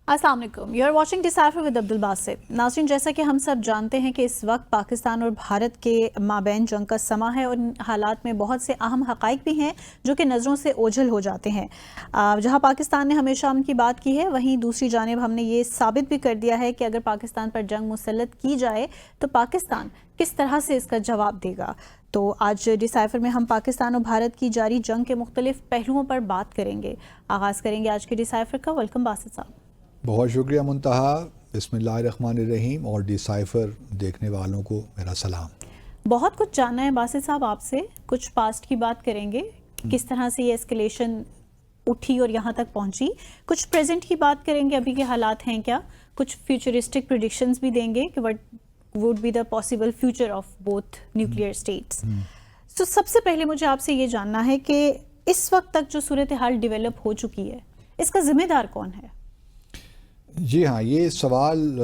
السلام علیکم، you are watching decipher with Abdul Basit. ناظرین، جیسا کہ ہم سب جانتے ہیں کہ اس وقت پاکستان اور بھارت کے مابین جنگ کا سماں ہے، اور ان حالات میں بہت سے اہم حقائق بھی ہیں جو کہ نظروں سے اوجھل ہو جاتے ہیں۔ جہاں پاکستان نے ہمیشہ امن کی بات کی ہے، وہیں دوسری جانب ہم نے یہ ثابت بھی کر دیا ہے کہ اگر پاکستان پر جنگ مسلط کی جائے تو پاکستان کس طرح سے اس کا جواب دے گا۔ تو آج ڈیسائفر میں ہم پاکستان اور بھارت کی جاری جنگ کے مختلف پہلوؤں پر بات کریں گے۔ آغاز کریں گے آج کے ڈیسائفر کا۔ ویلکم باسط صاحب۔ بہت شکریہ منتہا، بسم اللہ الرحمن الرحیم، اور ڈیسائفر دیکھنے والوں کو میرا سلام۔ بہت کچھ جاننا ہے باسط صاحب آپ سے، کچھ پاسٹ کی بات کریں گے، کس طرح سے یہ اسکیلیشن اٹھی اور یہاں تک پہنچی، کچھ پریزنٹ کی بات کریں گے، ابھی کے حالات ہیں کیا، کچھ فیوچرسٹک پریڈکشنز بھی دیں گے کہ what would be the possible future of both nuclear states. تو سب سے پہلے مجھے آپ سے یہ جاننا ہے کہ اس وقت تک جو صورتحال ڈیولپ ہو چکی ہے، اس کا ذمہ دار کون ہے؟ جی ہاں، یہ سوال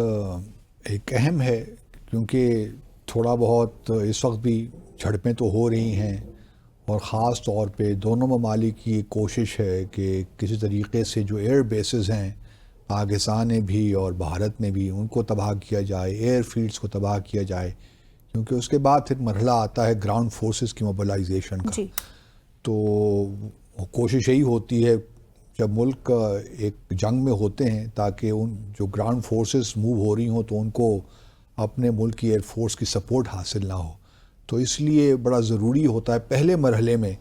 ایک اہم ہے، کیونکہ تھوڑا بہت اس وقت بھی جھڑپیں تو ہو رہی ہیں، اور خاص طور پہ دونوں ممالک کی ایک کوشش ہے کہ کسی طریقے سے جو ایئر بیسز ہیں پاکستان میں بھی اور بھارت میں بھی، ان کو تباہ کیا جائے، ایئر فیلڈز کو تباہ کیا جائے، کیونکہ اس کے بعد پھر مرحلہ آتا ہے گراؤنڈ فورسز کی موبلائزیشن کا۔ جی، تو کوشش یہی ہوتی ہے جب ملک ایک جنگ میں ہوتے ہیں، تاکہ ان جو گراؤنڈ فورسز موو ہو رہی ہوں تو ان کو اپنے ملک کی ایئر فورس کی سپورٹ حاصل نہ ہو، تو اس لیے بڑا ضروری ہوتا ہے پہلے مرحلے میں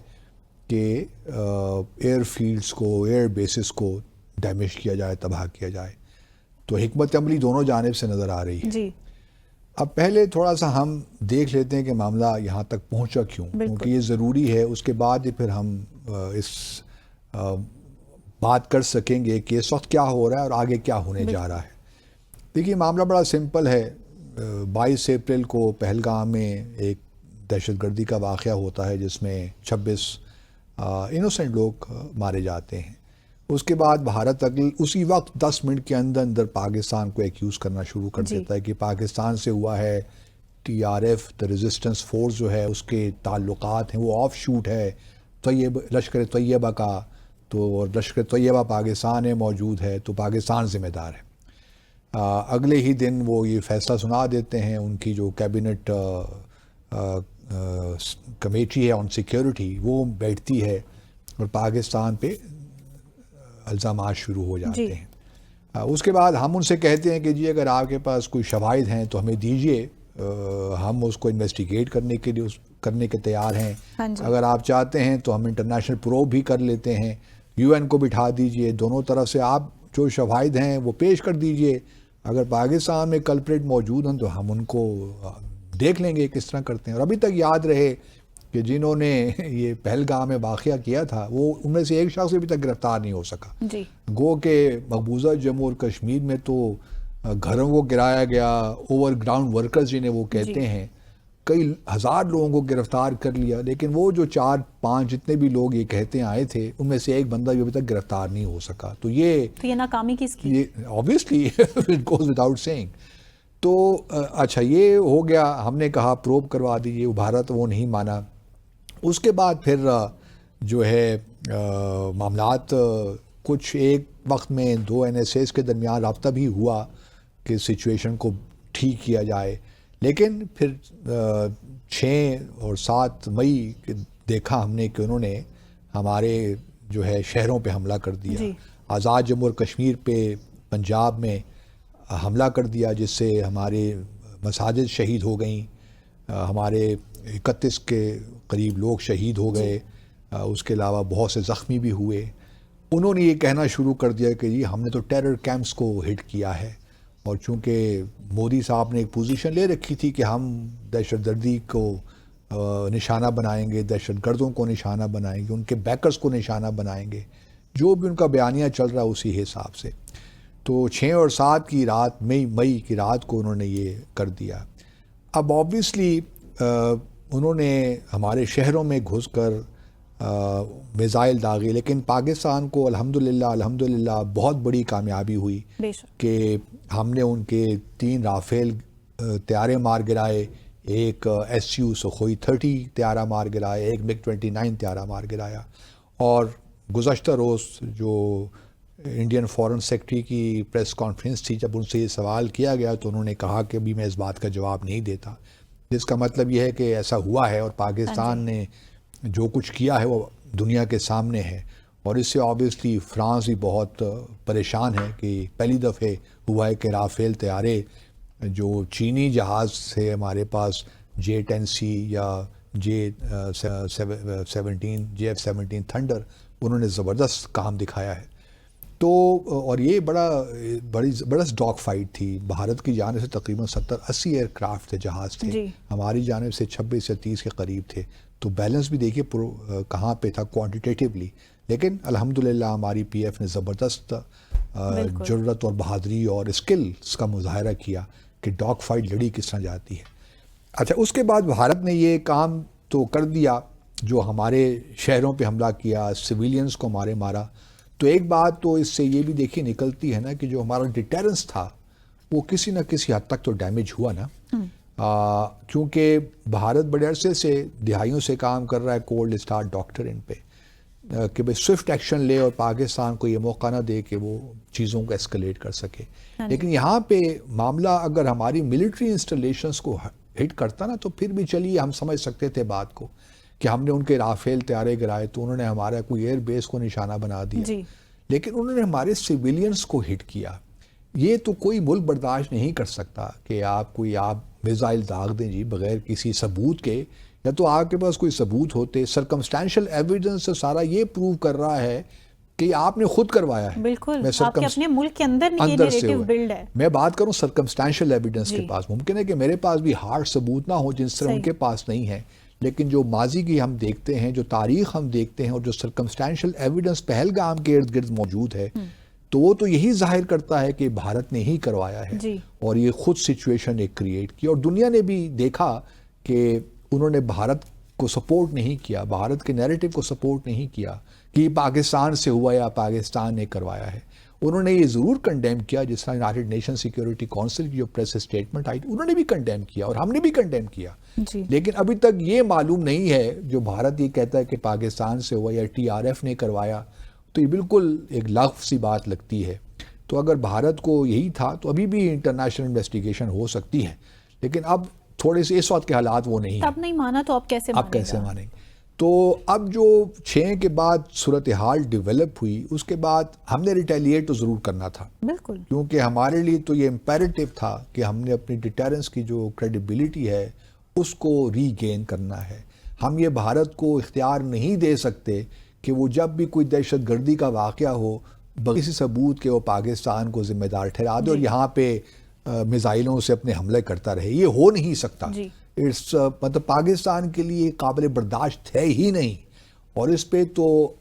کہ ایئر فیلڈز کو، ایئر بیسز کو ڈیمیج کیا جائے، تباہ کیا جائے۔ تو حکمت عملی دونوں جانب سے نظر آ رہی ہے۔ جی، اب پہلے تھوڑا سا ہم دیکھ لیتے ہیں کہ معاملہ یہاں تک پہنچا کیوں، کیونکہ یہ ضروری ہے، اس کے بعد پھر ہم اس بات کر سکیں گے کہ اس وقت کیا ہو رہا ہے اور آگے کیا ہونے جا رہا ہے۔ دیکھیے، معاملہ بڑا سمپل ہے۔ 22 اپریل کو پہلگام میں ایک دہشت گردی کا واقعہ ہوتا ہے، جس میں 26 انوسنٹ لوگ مارے جاتے ہیں۔ اس کے بعد بھارت اسی وقت 10 منٹ کے اندر اندر پاکستان کو ایکیوز کرنا شروع کر دیتا ہے کہ پاکستان سے ہوا ہے، T R if the resistance force جو ہے اس کے تعلقات ہیں، وہ آف شوٹ ہے لشکر طیبہ کا، تو لشکر طیبہ پاکستان میں موجود ہے، تو پاکستان ذمہ دار ہے۔ اگلے ہی دن وہ یہ فیصلہ سنا دیتے ہیں، ان کی جو کیبنٹ کمیٹی ہے آن سیکیورٹی، وہ بیٹھتی ہے اور پاکستان پہ الزامات شروع ہو جاتے ہیں۔ اس کے بعد ہم ان سے کہتے ہیں کہ جی اگر آپ کے پاس کوئی شواہد ہیں تو ہمیں دیجئے، ہم اس کو انویسٹیگیٹ کرنے کے تیار ہیں۔ اگر آپ چاہتے ہیں تو ہم انٹرنیشنل پروب بھی کر لیتے ہیں، یو این کو بٹھا دیجئے، دونوں طرف سے آپ جو شواہد ہیں وہ پیش کر دیجئے۔ اگر پاکستان میں کلپریٹ موجود ہیں تو ہم ان کو دیکھ لیں گے کس طرح کرتے ہیں۔ اور ابھی تک یاد رہے کہ جنہوں نے یہ پہلگام میں واقعہ کیا تھا، وہ ان میں سے ایک شخص ابھی تک گرفتار نہیں ہو سکا۔ گو کہ مقبوضہ جموں اور کشمیر میں تو گھروں کو گرایا گیا، اوور گراؤنڈ ورکرز جنہیں وہ کہتے ہیں، کئی ہزار لوگوں کو گرفتار کر لیا، لیکن وہ جو 4-5 جتنے بھی لوگ یہ کہتے آئے تھے، ان میں سے ایک بندہ بھی ابھی تک گرفتار نہیں ہو سکا۔ تو یہ ناکامی کس کی؟ obviously it goes without saying۔ تو اچھا، یہ ہو گیا، ہم نے کہا پروب کروا دیجیے، بھارت وہ نہیں مانا۔ اس کے بعد پھر جو ہے معاملات کچھ ایک وقت میں 2 NSAs کے درمیان رابطہ بھی ہوا کہ سچویشن کو ٹھیک کیا جائے، لیکن پھر 6 اور 7 مئی دیکھا ہم نے کہ انہوں نے ہمارے جو ہے شہروں پہ حملہ کر دیا، آزاد جموں اور کشمیر پہ، پنجاب میں حملہ کر دیا، جس سے ہمارے مساجد شہید ہو گئیں، ہمارے 31 کے قریب لوگ شہید ہو گئے، اس کے علاوہ بہت سے زخمی بھی ہوئے۔ انہوں نے یہ کہنا شروع کر دیا کہ جی ہم نے تو ٹیرر کیمپس کو ہٹ کیا ہے، اور چونکہ مودی صاحب نے ایک پوزیشن لے رکھی تھی کہ ہم دہشت گردی کو نشانہ بنائیں گے، دہشت گردوں کو نشانہ بنائیں گے، ان کے بیکرز کو نشانہ بنائیں گے، جو بھی ان کا بیانیہ چل رہا ہے اسی حساب سے۔ تو 6 اور 7 کی رات، مئی کی رات کو انہوں نے یہ کر دیا۔ اب آبویسلی انہوں نے ہمارے شہروں میں گھس کر میزائل داغے، لیکن پاکستان کو الحمدللہ بہت بڑی کامیابی ہوئی کہ ہم نے ان کے 3 رافیل طیارے مار گرائے، ایک SU سخوئی 30 طیارہ مار گرائے، ایک MiG-29 طیارہ مار گرایا، اور گزشتہ روز جو انڈین فارن سیکرٹری کی پریس کانفرنس تھی، جب ان سے یہ سوال کیا گیا تو انہوں نے کہا کہ ابھی میں اس بات کا جواب نہیں دیتا، جس کا مطلب یہ ہے کہ ایسا ہوا ہے اور پاکستان نے جو کچھ کیا ہے وہ دنیا کے سامنے ہے. اور اس سے آبویسلی فرانس بھی بہت پریشان ہے کہ پہلی دفعہ ہوا ہے کہ رافیل طیارے جو چینی جہاز سے ہمارے پاس J-10C یا JF-17 تھنڈر، انہوں نے زبردست کام دکھایا ہے. تو اور یہ بڑا ڈاگ فائٹ تھی. بھارت کی جانب سے تقریباً 70-80 ایئر کرافٹ تھے، جہاز تھے، ہماری جانب سے 26 یا 30 کے قریب تھے. تو بیلنس بھی دیکھیے کہاں پہ تھا کوانٹیٹیولی. لیکن الحمدللہ ہماری پی ایف نے زبردست جرأت اور بہادری اور اسکلز کا مظاہرہ کیا کہ ڈاگ فائٹ لڑی کس طرح جاتی ہے. اچھا، اس کے بعد بھارت نے یہ کام تو کر دیا، جو ہمارے شہروں پہ حملہ کیا، سویلینز کو مارا. تو ایک بات تو اس سے یہ بھی دیکھی نکلتی ہے نا کہ جو ہمارا ڈیٹرنس تھا وہ کسی نہ کسی حد تک تو ڈیمیج ہوا نا. کیونکہ بھارت بڑے عرصے سے دہائیوں سے کام کر رہا ہے کولڈ اسٹار ڈاکٹرن پہ کہ بھئی سوئفٹ ایکشن لے اور پاکستان کو یہ موقع نہ دے کہ وہ چیزوں کو ایسکلیٹ کر سکے. لیکن یہاں پہ معاملہ اگر ہماری ملٹری انسٹالیشنز کو ہٹ کرتا نا تو پھر بھی چلیے ہم سمجھ سکتے تھے بات کو کہ ہم نے ان کے رافیل طیارے گرائے تو انہوں نے ہمارا کوئی ایئر بیس کو نشانہ بنا دیا. لیکن انہوں نے ہمارے سویلینز کو ہٹ کیا. یہ تو کوئی ملک برداشت نہیں کر سکتا کہ آپ میزائل داغ دیں جی بغیر کسی ثبوت کے، یا تو آپ کے پاس کوئی ثبوت ہوتے. سرکمسٹینشل ایویڈنس سے سارا یہ پروو کر رہا ہے کہ آپ نے خود کروایا ہے. بالکل، آپ کے اپنے ملک کے اندر یہ نیریٹو بلڈ ہے. میں بات کروں سرکمسٹینشل ایویڈنس کے پاس. ممکن ہے کہ میرے پاس بھی ہارڈ ثبوت نہ ہو جس طرح ان کے پاس نہیں ہے، لیکن جو ماضی کی ہم دیکھتے ہیں، جو تاریخ ہم دیکھتے ہیں، اور جو سرکمسٹینشل ایویڈنس پہلگام کے ارد گرد موجود ہے، تو وہ تو یہی ظاہر کرتا ہے کہ بھارت نے ہی کروایا ہے اور یہ خود سچویشن ایک کریٹ کی. اور دنیا نے بھی دیکھا کہ انہوں نے بھارت کو سپورٹ نہیں کیا، بھارت کے نیریٹو کو سپورٹ نہیں کیا کہ یہ پاکستان سے ہوا یا پاکستان نے کروایا ہے. انہوں نے یہ ضرور کنڈیم کیا، جس طرح یونائیٹڈ نیشن سیکیورٹی کونسل کی جو پریس اسٹیٹمنٹ آئی انہوں نے بھی کنڈیم کیا اور ہم نے بھی کنڈیم کیا. لیکن ابھی تک یہ معلوم نہیں ہے، جو بھارت یہ کہتا ہے کہ پاکستان سے ہوا یا TRF نے کروایا، تو یہ بالکل ایک لغو سی بات لگتی ہے. تو اگر بھارت کو یہی تھا تو ابھی بھی انٹرنیشنل انویسٹیگیشن ہو سکتی ہے، لیکن اب تھوڑے سے اس وقت کے حالات وہ نہیں ہیں. اب نہیں مانا تو اب کیسے مانیں گے؟ تو اب جو 6 کے بعد صورتحال ڈیولپ ہوئی، اس کے بعد ہم نے ریٹیلیٹ تو ضرور کرنا تھا. بالکل، کیونکہ ہمارے لیے تو یہ امپیریٹو تھا کہ ہم نے اپنی ڈیٹرنس کی جو کریڈیبلٹی ہے اس کو ری گین کرنا ہے. ہم یہ بھارت کو اختیار نہیں دے سکتے کہ وہ جب بھی کوئی دہشت گردی کا واقعہ ہو بغیر کسی ثبوت کے وہ پاکستان کو ذمہ دار ٹھہرا دے اور یہاں پہ میزائلوں سے اپنے حملے کرتا رہے. یہ ہو نہیں سکتا. مطلب پاکستان کے لیے قابل برداشت ہے ہی نہیں. اور اس پہ تو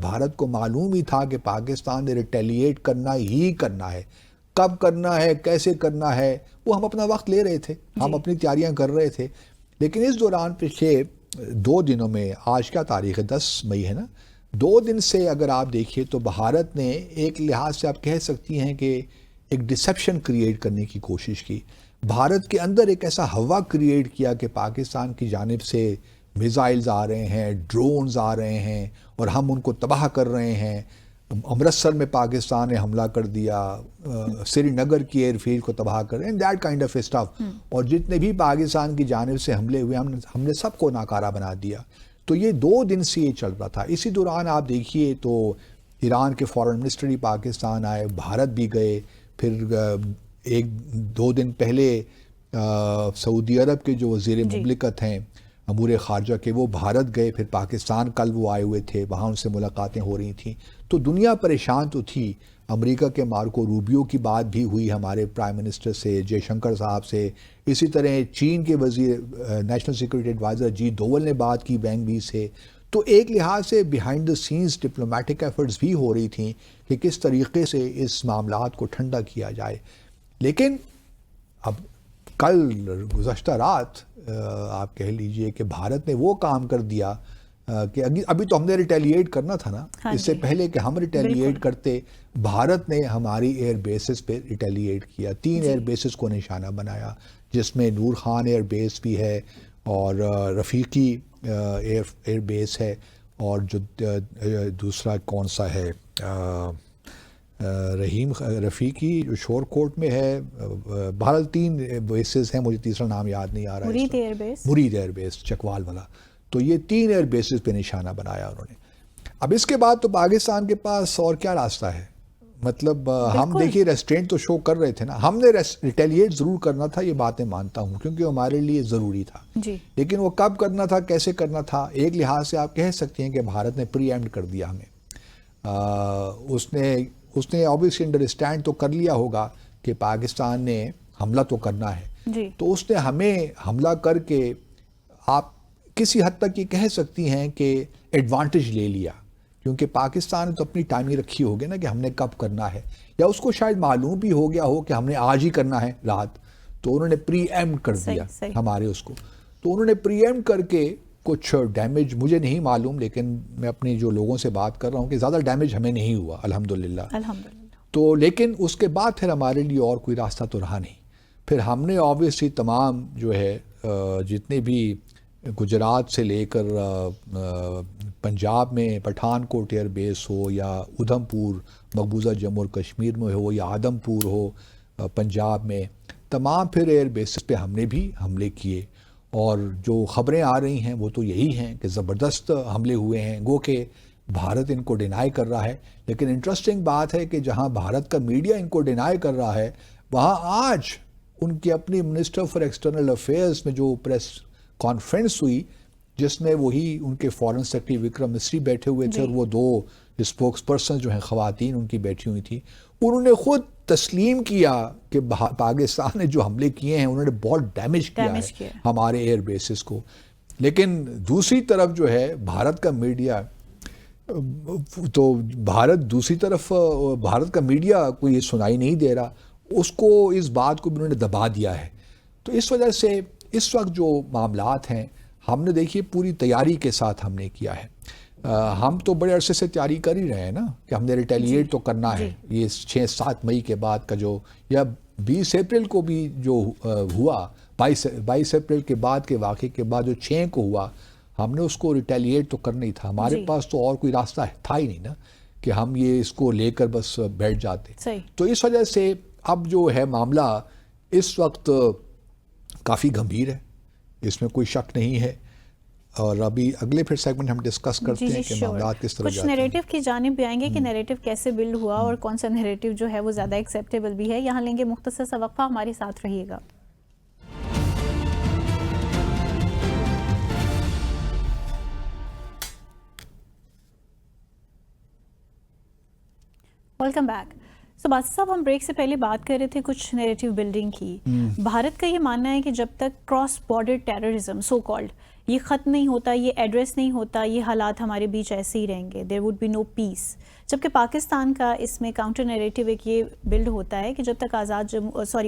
بھارت کو معلوم ہی تھا کہ پاکستان نے ریٹیلیٹ کرنا ہی کرنا ہے. کب کرنا ہے، کیسے کرنا ہے، وہ ہم اپنا وقت لے رہے تھے، ہم اپنی تیاریاں کر رہے تھے. لیکن اس دوران پچھلے 2 دنوں میں، آج کیا تاریخ ہے، 10 مئی ہے نا، 2 دن سے اگر آپ دیکھیے تو بھارت نے ایک لحاظ سے آپ کہہ سکتی ہیں کہ ایک ڈسیپشن کریٹ کرنے کی کوشش کی. بھارت کے اندر ایک ایسا ہوا کریٹ کیا کہ پاکستان کی جانب سے میزائلز آ رہے ہیں، ڈرونز آ رہے ہیں اور ہم ان کو تباہ کر رہے ہیں. امرتسر میں پاکستان نے حملہ کر دیا، سری نگر کی ایئر فیلڈ کو تباہ کر رہے ہیں، دیٹ کائنڈ آف اسٹف. اور جتنے بھی پاکستان کی جانب سے حملے ہوئے ہم نے سب کو ناکارہ بنا دیا. تو یہ 2 دن سے یہ چل رہا تھا. اسی دوران آپ دیکھیے تو ایران کے فارن منسٹر بھی پاکستان آئے، بھارت بھی گئے. پھر 1-2 دن پہلے سعودی عرب کے جو وزیر مملکت ہیں امور خارجہ کے، وہ بھارت گئے. پھر پاکستان کل وہ آئے ہوئے تھے، وہاں ان سے ملاقاتیں ہو رہی تھیں. تو دنیا پریشان تو تھی. امریکہ کے مارکو روبیو کی بات بھی ہوئی ہمارے پرائم منسٹر سے، جے شنکر صاحب سے. اسی طرح چین کے وزیر نیشنل سیکورٹی ایڈوائزر جی دوول نے بات کی وینگ وی سے. تو ایک لحاظ سے behind the scenes diplomatic efforts بھی ہو رہی تھیں کہ کس طریقے سے اس معاملات کو ٹھنڈا کیا جائے. لیکن اب کل گزشتہ رات آپ کہہ لیجئے کہ بھارت نے وہ کام کر دیا کہ ابھی تو ہم نے ریٹیلیٹ کرنا تھا نا. اس سے پہلے کہ ہم ریٹیلیٹ کرتے، بھارت نے ہماری ایئر بیسز پہ ریٹیلیٹ کیا. 3 ایئر بیسز کو نشانہ بنایا، جس میں نور خان ایئر بیس بھی ہے اور رفیقی ایئر بیس ہے، اور جو دوسرا کون سا ہے رحیم رفیقی جو شور کوٹ میں ہے. بہرحال 3 بیسز ہیں, مجھے تیسرا نام یاد نہیں آ رہا ہے. مرید ایئر بیس, مرید ایئر بیس چکوال والا. تو یہ 3 ایئر بیسز پہ نشانہ بنایا انہوں نے. اب اس کے بعد تو پاکستان کے پاس اور کیا راستہ ہے؟ مطلب ہم دیکھیے ریسٹرینٹ تو شو کر رہے تھے نا, ہم نے ریٹیلیٹ ضرور کرنا تھا, یہ باتیں مانتا ہوں, کیونکہ ہمارے لیے ضروری تھا. لیکن وہ کب کرنا تھا, کیسے کرنا تھا؟ ایک لحاظ سے آپ کہہ سکتے ہیں کہ بھارت نے پری ایمپٹ کر دیا ہمیں. اس نے obviously انڈرسٹینڈ تو کر لیا ہوگا کہ پاکستان نے حملہ تو کرنا ہے, تو اس نے ہمیں حملہ کر کے آپ کسی حد تک یہ کہہ سکتی ہیں کہ ایڈوانٹیج لے لیا, کیونکہ پاکستان نے تو اپنی ٹائمنگ رکھی ہوگی نا کہ ہم نے کب کرنا ہے, یا اس کو شاید معلوم بھی ہو گیا ہو کہ ہم نے آج ہی کرنا ہے رات, تو انہوں نے پری ایمپٹ کر دیا ہمارے اس کو. تو انہوں نے پری ایمپٹ کر کے کچھ ڈیمیج, مجھے نہیں معلوم, لیکن میں اپنی جو لوگوں سے بات کر رہا ہوں کہ زیادہ ڈیمیج ہمیں نہیں ہوا الحمدللہ. تو لیکن اس کے بعد پھر ہمارے لیے اور کوئی راستہ تو رہا نہیں. پھر ہم نے obviously تمام جو ہے جتنے بھی گجرات سے لے کر پنجاب میں پٹھان کوٹ ایئر بیس ہو, یا ادھم پور مقبوضہ جموں اور کشمیر میں ہو, یا آدم پور ہو پنجاب میں, تمام پھر ایئر بیسز پہ ہم نے بھی حملے کیے. اور جو خبریں آ رہی ہیں وہ تو یہی ہیں کہ زبردست حملے ہوئے ہیں, گو کہ بھارت ان کو ڈینائی کر رہا ہے. لیکن انٹرسٹنگ بات ہے کہ جہاں بھارت کا میڈیا ان کو ڈینائی کر رہا ہے, وہاں آج ان کی اپنی منسٹر فار ایکسٹرنل افیئرز میں جو پریس کانفرنس ہوئی, جس میں وہی ان کے فارن سیکرٹری وکرم مسری بیٹھے ہوئے تھے, اور وہ 2 اسپوکس پرسن جو ہیں خواتین ان کی بیٹھی ہوئی تھی, انہوں نے خود تسلیم کیا کہ پاکستان نے جو حملے کیے ہیں انہوں نے بہت ڈیمیج کیا ہے ہمارے ایئر بیسز کو. لیکن دوسری طرف جو ہے بھارت کا میڈیا, تو دوسری طرف بھارت کا میڈیا کو یہ سنائی نہیں دے رہا, اس کو اس بات کو بھی انہوں نے دبا دیا ہے. تو اس وجہ سے اس وقت جو معاملات ہیں, ہم نے دیکھیے پوری تیاری کے ساتھ ہم نے کیا ہے. ہم تو بڑے عرصے سے تیاری کر ہی رہے ہیں نا کہ ہم نے ریٹیلیٹ تو کرنا ہے. یہ 6-7 مئی کے بعد کا جو, یا 20 اپریل کو بھی جو ہوا, 22 اپریل کے بعد کے واقعے کے بعد جو 6 کو ہوا, ہم نے اس کو ریٹیلیٹ تو کرنا ہی تھا. ہمارے پاس تو اور کوئی راستہ تھا ہی نہیں نا کہ ہم یہ اس کو لے کر بس بیٹھ جاتے. تو اس وجہ سے اب جو ہے معاملہ اس وقت کافی گمبھیر ہے, اس میں کوئی شک نہیں ہے. اور ابھی اگلے پھر سیگمنٹ ہم ڈسکس کرتے ہیں کہ معاملات کس طرح کچھ نیریٹو کی جانب بھی آئیں گے کہ نیریٹو کیسے بلڈ ہوا اور کون سا نیریٹو جو ہے وہ زیادہ ایکسیپٹیبل بھی ہے. یہاں لیں گے مختصر سا وقفہ, ہمارے ساتھ رہیے گا. Welcome back. باسط صاحب, ہم بریک سے پہلے بات کر رہے تھے کچھ نیریٹو بلڈنگ کی. بھارت کا یہ ماننا ہے کہ جب تک cross border terrorism so called یہ ختم نہیں ہوتا, یہ ایڈریس نہیں ہوتا, یہ حالات ہمارے بیچ ایسے ہی رہیں گے, دیر وڈ بی نو پیس. جبکہ پاکستان کا اس میں کاؤنٹر نیریٹو ایک یہ بلڈ ہوتا ہے کہ جب تک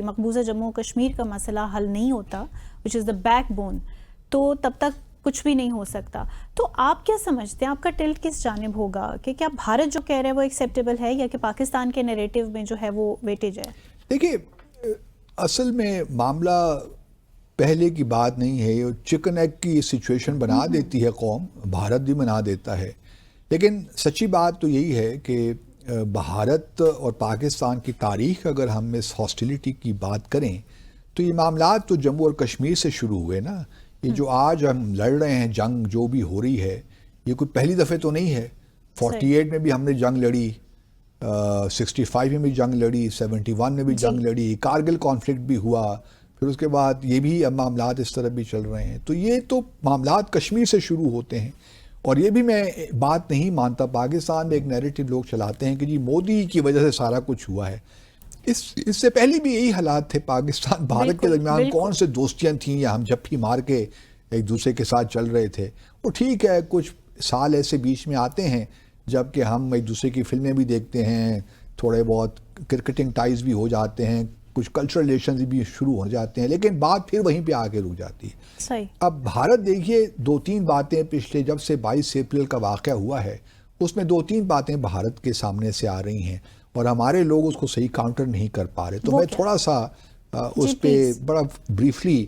مقبوضہ جموں کشمیر کا مسئلہ حل نہیں ہوتا, وچ از دا بیک بون, تو تب تک کچھ بھی نہیں ہو سکتا. تو آپ کیا سمجھتے ہیں, آپ کا ٹلٹ کس جانب ہوگا کہ کیا بھارت جو کہہ رہا ہے وہ ایکسیپٹیبل ہے, یا کہ پاکستان کے نیریٹو میں جو ہے وہ ویٹیج ہے؟ دیکھیے, اصل میں معاملہ پہلے کی بات نہیں ہے, یہ چکن ایگ کی سچویشن بنا دیتی ہے قوم, بھارت بھی بنا دیتا ہے. لیکن سچی بات تو یہی ہے کہ بھارت اور پاکستان کی تاریخ اگر ہم اس ہاسٹیلیٹی کی بات کریں تو یہ معاملات تو جموں اور کشمیر سے شروع ہوئے نا. یہ جو آج ہم لڑ رہے ہیں جنگ جو بھی ہو رہی ہے, یہ کوئی پہلی دفعہ تو نہیں ہے. 48 میں بھی ہم نے جنگ لڑی, 65 میں بھی جنگ لڑی, 71 میں بھی جنگ لڑی, کارگل کانفلکٹ بھی ہوا, پھر اس کے بعد یہ بھی اب معاملات اس طرح بھی چل رہے ہیں. تو یہ تو معاملات کشمیر سے شروع ہوتے ہیں. اور یہ بھی میں بات نہیں مانتا, پاکستان میں ایک نیریٹو لوگ چلاتے ہیں کہ جی مودی کی وجہ سے سارا کچھ ہوا ہے. اس سے پہلے بھی یہی حالات تھے پاکستان بھارت کے درمیان, کون سے دوستیاں تھیں, یا ہم جب بھی مار کے ایک دوسرے کے ساتھ چل رہے تھے. وہ ٹھیک ہے, کچھ سال ایسے بیچ میں آتے ہیں جب کہ ہم ایک دوسرے کی فلمیں بھی دیکھتے ہیں, تھوڑے بہت کرکٹنگ ٹائز بھی ہو جاتے ہیں, کچھ کلچرل ریلیشنز بھی شروع ہو جاتے ہیں, لیکن بات پھر وہیں پہ آ کے رک جاتی ہے. صحیح. اب بھارت دیکھیے 2-3 باتیں پچھلے جب سے 22 اپریل کا واقعہ ہوا ہے, اس میں 2-3 باتیں بھارت کے سامنے سے آ رہی ہیں, اور ہمارے لوگ اس کو صحیح کاؤنٹر نہیں کر پا رہے. تو میں تھوڑا سا اس پہ بڑا بریفلی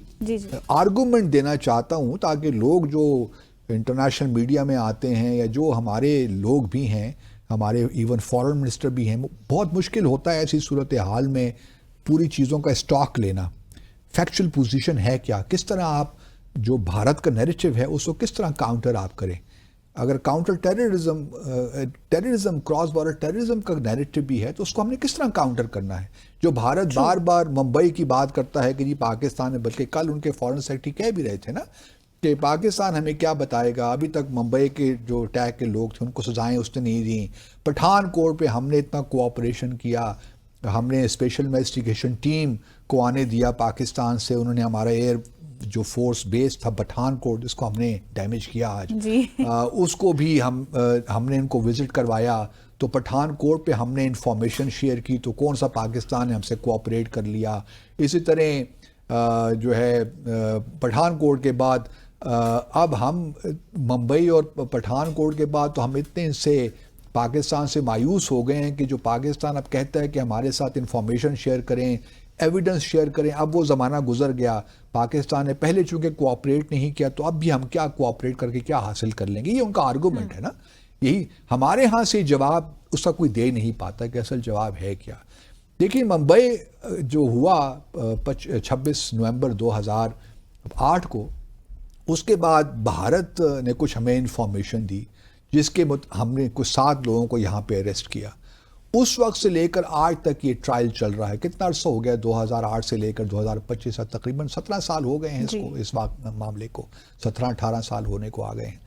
آرگومنٹ دینا چاہتا ہوں, تاکہ لوگ جو انٹرنیشنل میڈیا میں آتے ہیں یا جو ہمارے لوگ بھی ہیں, ہمارے ایون فارن منسٹر بھی ہیں. بہت مشکل ہوتا ہے ایسی صورتحال میں پوری چیزوں کا اسٹاک لینا. فیکچوئل پوزیشن ہے کیا, کس طرح آپ جو بھارت کا نیریٹو ہے اس کو کس طرح کاؤنٹر آپ کریں. اگر counter terrorism cross border terrorism کا نیریٹو بھی ہے تو اس کو ہم نے کس طرح کاؤنٹر کرنا ہے. جو بھارت بار بار ممبئی کی بات کرتا ہے کہ جی پاکستان ہے, بلکہ کل ان کے فارن سیکرٹری کہہ بھی رہے تھے نا کہ پاکستان ہمیں کیا بتائے گا, ابھی تک ممبئی کے جو اٹیک کے لوگ تھے ان کو سزائیں اس نے نہیں دیں. پٹھان کوٹ پہ ہم نے اتنا کوآپریشن کیا, ہم نے اسپیشل انویسٹیگیشن ٹیم کو آنے دیا پاکستان سے, انہوں نے ہمارا ایئر جو فورس بیس تھا پٹھان کوٹ جس کو ہم نے ڈیمیج کیا آج, اس کو بھی ہم نے ان کو وزٹ کروایا. تو پٹھان کوٹ پہ ہم نے انفارمیشن شیئر کی تو کون سا پاکستان نے ہم سے کوآپریٹ کر لیا. اسی طرح جو ہے پٹھان کوٹ کے بعد اب ہم ممبئی اور پٹھان کوٹ کے بعد تو ہم اتنے سے پاکستان سے مایوس ہو گئے ہیں کہ جو پاکستان اب کہتا ہے کہ ہمارے ساتھ انفارمیشن شیئر کریں, ایویڈنس شیئر کریں, اب وہ زمانہ گزر گیا. پاکستان نے پہلے چونکہ کوآپریٹ نہیں کیا تو اب بھی ہم کیا کوآپریٹ کر کے کیا حاصل کر لیں گے. یہ ان کا آرگومنٹ ہے نا. یہی ہمارے ہاں سے جواب اس کا کوئی دے نہیں پاتا کہ اصل جواب ہے کیا. دیکھیں ممبئی جو ہوا 26 نومبر 2008 کو, اس کے بعد بھارت نے کچھ ہمیں انفارمیشن دی جس کے ہم نے کچھ 7 لوگوں کو یہاں پہ اریسٹ کیا. اس وقت سے لے کر آج تک یہ ٹرائل چل رہا ہے. کتنا عرصہ ہو گیا 2008 سے لے کر 2025 تک, تقریباً 17 سال ہو گئے ہیں اس معاملے کو, 17-18 سال ہونے کو آ گئے ہیں.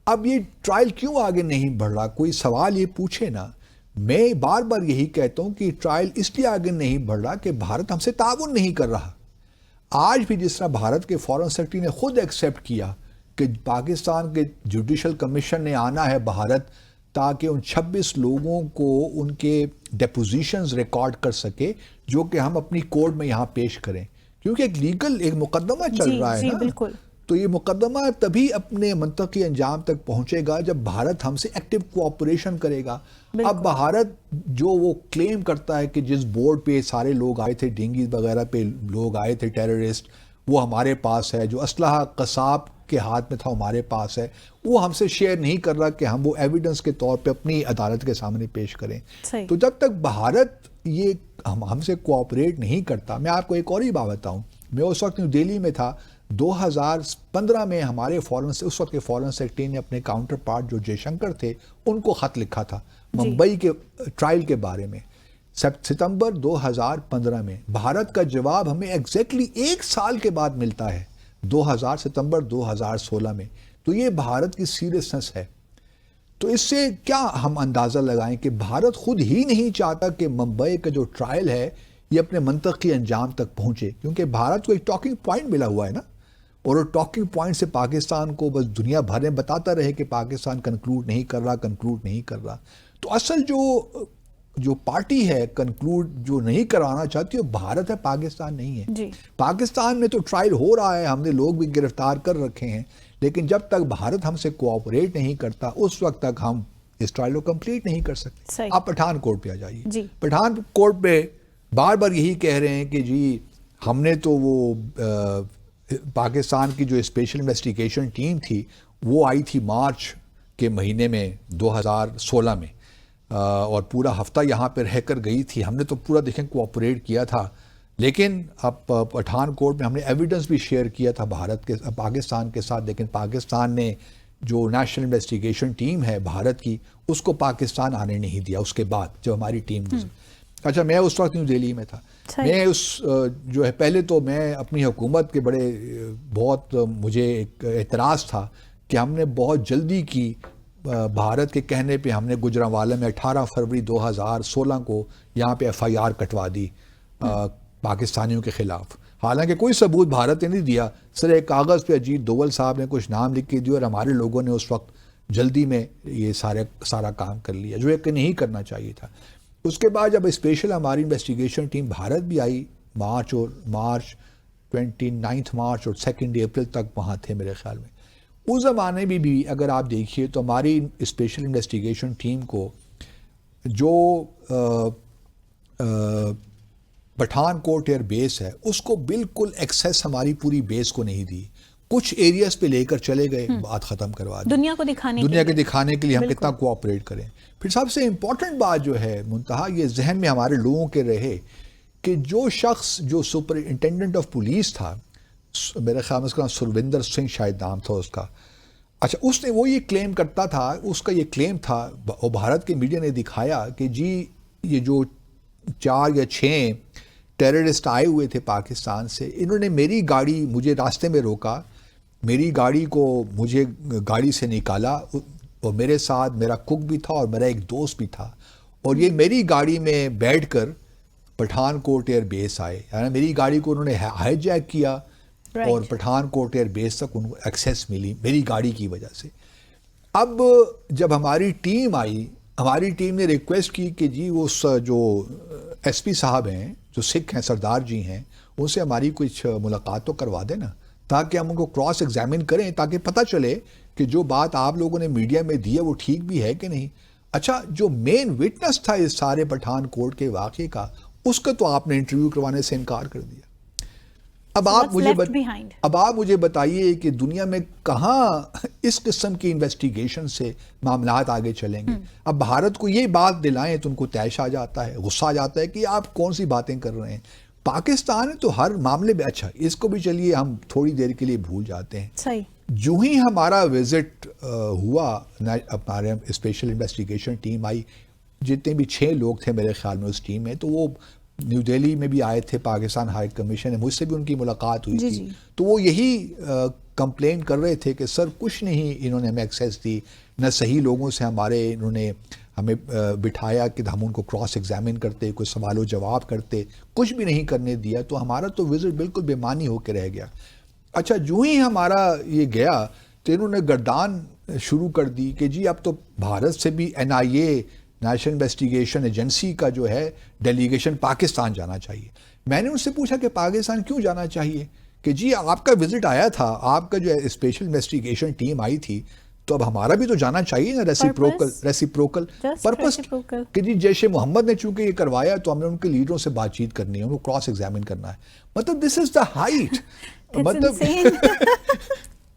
اب یہ ٹرائل کیوں آگے نہیں بڑھ رہا, کوئی سوال یہ پوچھے نا. میں بار بار یہی کہتا ہوں کہ ٹرائل اس لیے آگے نہیں بڑھ رہا کہ بھارت ہم سے تعاون نہیں کر رہا. آج بھی جس طرح بھارت کے فارن سیکرٹری نے خود ایکسیپٹ کیا کہ پاکستان کے جوڈیشل کمیشن نے آنا ہے بھارت تاکہ ان 26 لوگوں کو ان کے ڈیپوزیشنز ریکارڈ کر سکے جو کہ ہم اپنی کورٹ میں یہاں پیش کریں, کیونکہ ایک لیگل ایک مقدمہ چل رہا ہے نا. بالکل. تو یہ مقدمہ تبھی اپنے منطقی انجام تک پہنچے گا جب بھارت ہم سے ایکٹیو کوآپریشن کرے گا. اب بھارت جو وہ کلیم کرتا ہے کہ جس بورڈ پہ سارے لوگ آئے تھے, ڈینگی وغیرہ پہ لوگ آئے تھے ٹیررسٹ, وہ ہمارے پاس ہے, جو اسلحہ قصاب کے ہاتھ میں تھا ہمارے پاس ہے, وہ ہم سے شیئر نہیں کر رہا کہ ہم وہ ایویڈنس کے طور پہ اپنی عدالت کے سامنے پیش کریں. تو جب تک بھارت یہ ہم سے کوآپریٹ نہیں کرتا, میں آپ کو ایک اور ہی بات بتاؤں, میں اس وقت نیو دہلی میں تھا 2015 میں, ہمارے اس وقت کے فارن سیکرٹری نے اپنے کاؤنٹر پارٹ جو جے شنکر تھے ان کو خط لکھا تھا ممبئی کے ٹرائل کے بارے میں. ستمبر 2015 میں بھارت کا جواب ہمیں ایگزیکٹلی 1 سال کے بعد ملتا ہے, ستمبر 2016 میں. تو یہ بھارت کی سیریسنس ہے. تو اس سے کیا ہم اندازہ لگائیں کہ بھارت خود ہی نہیں چاہتا کہ ممبئی کا جو ٹرائل ہے یہ اپنے منطقی انجام تک پہنچے, کیونکہ بھارت کو ایک ٹاکنگ پوائنٹ ملا ہوا ہے نا, اور وہ ٹاکنگ پوائنٹ سے پاکستان کو بس دنیا بھر میں بتاتا رہے کہ پاکستان کنکلوڈ نہیں کر رہا. تو اصل جو پارٹی ہے کنکلوڈ جو نہیں کرانا چاہتی وہ بھارت ہے, پاکستان نہیں ہے. پاکستان میں تو ٹرائل ہو رہا ہے, ہم نے لوگ بھی گرفتار کر رکھے ہیں, لیکن جب تک بھارت ہم سے کوآپریٹ نہیں کرتا اس وقت تک ہم اس ٹرائل کو کمپلیٹ نہیں کر سکتے. آپ پٹھان کوٹ پہ آ جائیے. پٹھان کوٹ پہ بار بار یہی کہہ رہے ہیں کہ جی ہم نے تو وہ پاکستان کی جو اسپیشل انویسٹیگیشن ٹیم تھی وہ آئی تھی مارچ کے مہینے میں 2016 میں, اور پورا ہفتہ یہاں پہ رہ کر گئی تھی. ہم نے تو پورا دیکھیں کوآپریٹ کیا تھا, لیکن اب پٹھان کوٹ میں ہم نے ایویڈنس بھی شیئر کیا تھا پاکستان کے ساتھ, لیکن پاکستان نے جو نیشنل انویسٹیگیشن ٹیم ہے بھارت کی اس کو پاکستان آنے نہیں دیا. اس کے بعد جب ہماری ٹیم اچھا, میں اس وقت نیو دہلی میں تھا, میں اس جو ہے پہلے تو میں اپنی حکومت کے بہت مجھے ایک اعتراض تھا کہ ہم نے بہت جلدی کی. بھارت کے کہنے پہ ہم نے گجرانوالہ میں 18 فروری 2016 کو یہاں پہ FIR کٹوا دی پاکستانیوں کے خلاف, حالانکہ کوئی ثبوت بھارت نے نہیں دیا. صرف ایک کاغذ پہ اجیت دوول صاحب نے کچھ نام لکھ کے دیے اور ہمارے لوگوں نے اس وقت جلدی میں یہ سارا کام کر لیا جو ایک نہیں کرنا چاہیے تھا. اس کے بعد جب اسپیشل ہماری انویسٹیگیشن ٹیم بھارت بھی آئی, مارچ 29 مارچ اور 2 اپریل تک وہاں تھے میرے خیال میں. اس زمانے میں بھی اگر آپ دیکھیے تو ہماری اسپیشل انویسٹیگیشن ٹیم کو جو پٹھان کوٹ ایئر بیس ہے اس کو بالکل ایکسیس ہماری پوری بیس کو نہیں دی. کچھ ایریاز پہ لے کر چلے گئے, بات ختم کروا دی, دنیا کو دکھانے کے لیے ہم کتنا کوآپریٹ کریں. پھر سب سے امپورٹنٹ بات جو ہے منتہا یہ ذہن میں ہمارے لوگوں کے رہے کہ جو شخص جو سپرنٹینڈنٹ آف پولیس تھا, میرے خیال میں اس کا نام سروندر سنگھ شاید نام تھا اس کا, اچھا اس نے وہ یہ کلیم کرتا تھا, اس کا یہ کلیم تھا اور بھارت کے میڈیا نے دکھایا کہ جی یہ جو 4 یا 6 ٹیررسٹ آئے ہوئے تھے پاکستان سے, انہوں نے میری گاڑی, مجھے راستے میں روکا, میری گاڑی کو مجھے گاڑی سے نکالا اور میرے ساتھ میرا کوک بھی تھا اور میرا ایک دوست بھی تھا, اور یہ میری گاڑی میں بیٹھ کر پٹھان کوٹ ایئر بیس آئے, یعنی میری گاڑی کو انہوں نے ہائی جیک کیا اور پٹھان کوٹ ایئر بیس تک ان کو ایکسیس ملی میری گاڑی کی وجہ سے. اب جب ہماری ٹیم آئی, ہماری ٹیم نے ریکویسٹ کی کہ جی اس جو ایس پی صاحب ہیں جو سکھ ہیں, سردار جی ہیں, ان سے ہماری کچھ ملاقات تو کروا دیں نا, تاکہ ہم ان کو کراس ایگزامن کریں, تاکہ پتہ چلے کہ جو بات آپ لوگوں نے میڈیا میں دی ہے وہ ٹھیک بھی ہے کہ نہیں. اچھا جو مین وٹنس تھا اس سارے پٹھان کوٹ کے واقعے کا, اس کا تو آپ نے انٹرویو کروانے سے انکار کر دیا. اب آپ مجھے بتائیے کہ دنیا میں کہاں اس قسم کی انویسٹیگیشن سے معاملات آگے چلیں گے. اب بھارت کو یہ بات دلائیں تو ان کو طیش آ جاتا ہے, غصہ آ جاتا ہے کہ آپ کون سی باتیں کر رہے ہیں. پاکستان ہے تو ہر معاملے میں, اچھا اس کو بھی چلیے ہم تھوڑی دیر کے لیے بھول جاتے ہیں. صحیح. جو ہی ہمارا وزٹ ہوا, ہمارے اسپیشل انویسٹیگیشن ٹیم آئی, جتنے بھی 6 لوگ تھے میرے خیال میں اس ٹیم میں, تو وہ نیو دہلی میں بھی آئے تھے, پاکستان ہائی کمیشن ہے, مجھ سے بھی ان کی ملاقات ہوئی تھی. تو وہ یہی کمپلین کر رہے تھے کہ سر کچھ نہیں انہوں نے ہمیں ایکسیس دی, نہ صحیح لوگوں سے انہوں نے ہمیں بٹھایا کہ ہم ان کو کراس ایگزامن کرتے, کوئی سوال و جواب کرتے, کچھ بھی نہیں کرنے دیا. تو ہمارا تو وزٹ بالکل بے معنی ہو کے رہ گیا. اچھا جو ہی ہمارا یہ گیا تو انہوں نے گردان شروع کر دی کہ جی اب تو بھارت سے بھی NIA نیشنل انویسٹیگیشن ایجنسی کا جو ہے ڈیلیگیشن پاکستان جانا چاہیے. میں نے ان سے پوچھا کہ پاکستان کیوں جانا چاہیے, کہ جی آپ کا وزٹ آیا تھا, آپ کا جو اسپیشل انویسٹیگیشن ٹیم آئی تھی, تو اب ہمارا بھی تو جانا چاہیے نا, ریسیپروکل پرپس, کہ جی جیش محمد نے چونکہ یہ کروایا تو ہم نے ان کے لیڈروں سے بات چیت کرنی ہے, ان کو کراس ایگزامن کرنا ہے. مطلب دس از دا ہائٹ. مطلب